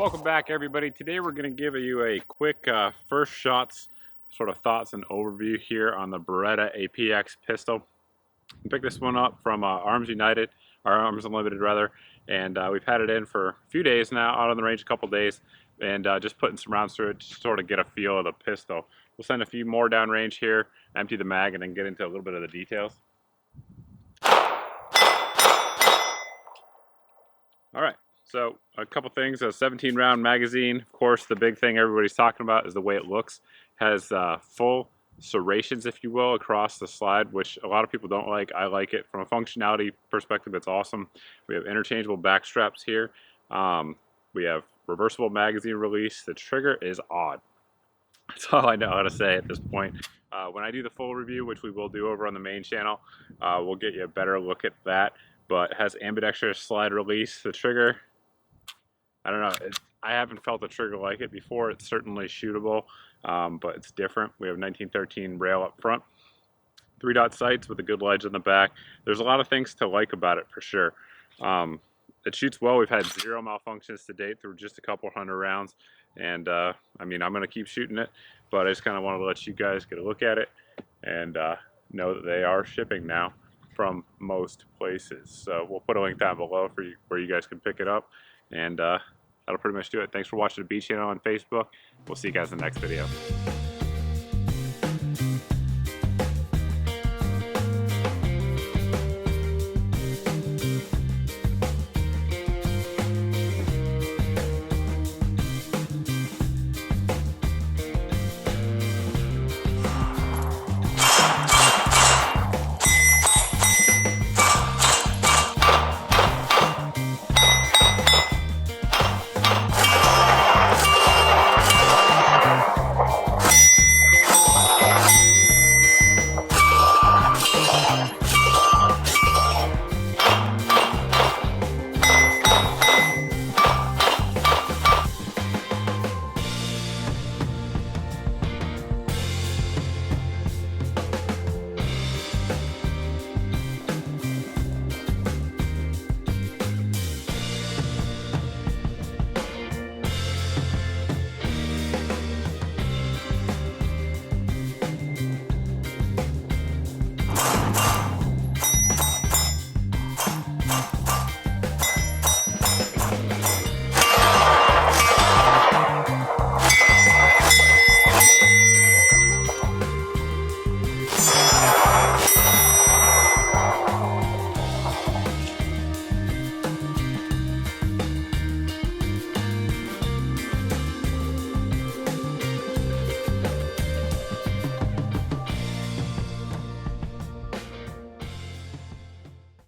Welcome back, everybody. Today we're going to give you a quick first shots sort of thoughts and overview here on the Beretta APX pistol. I picked this one up from Arms United, or Arms Unlimited rather, and we've had it in for a few days now, out on the range a couple days, and just putting some rounds through it to sort of get a feel of the pistol. We'll send a few more downrange here, empty the mag, and then get into a little bit of the details. All right. So a couple things, a 17 round magazine. Of course, the big thing everybody's talking about is the way it looks. Has full serrations, if you will, across the slide, which a lot of people don't like. I like it. From a functionality perspective, it's awesome. We have interchangeable back straps here. We have reversible magazine release. The trigger is odd. That's all I know how to say at this point. When I do the full review, which we will do over on the main channel, we'll get you a better look at that. But it has ambidextrous slide release. The trigger, I don't know, I haven't felt a trigger like it before. It's certainly shootable, but it's different. We have 1913 rail up front, 3-dot sights with a good ledge in the back. There's a lot of things to like about it for sure. It shoots well. We've had 0 malfunctions to date through just a couple hundred rounds, and I mean, I'm going to keep shooting it, but I just kind of wanted to let you guys get a look at it and know that they are shipping now from most places. So we'll put a link down below for you where you guys can pick it up, and that'll pretty much do it. Thanks for watching the B channel on Facebook. We'll see you guys in the next video.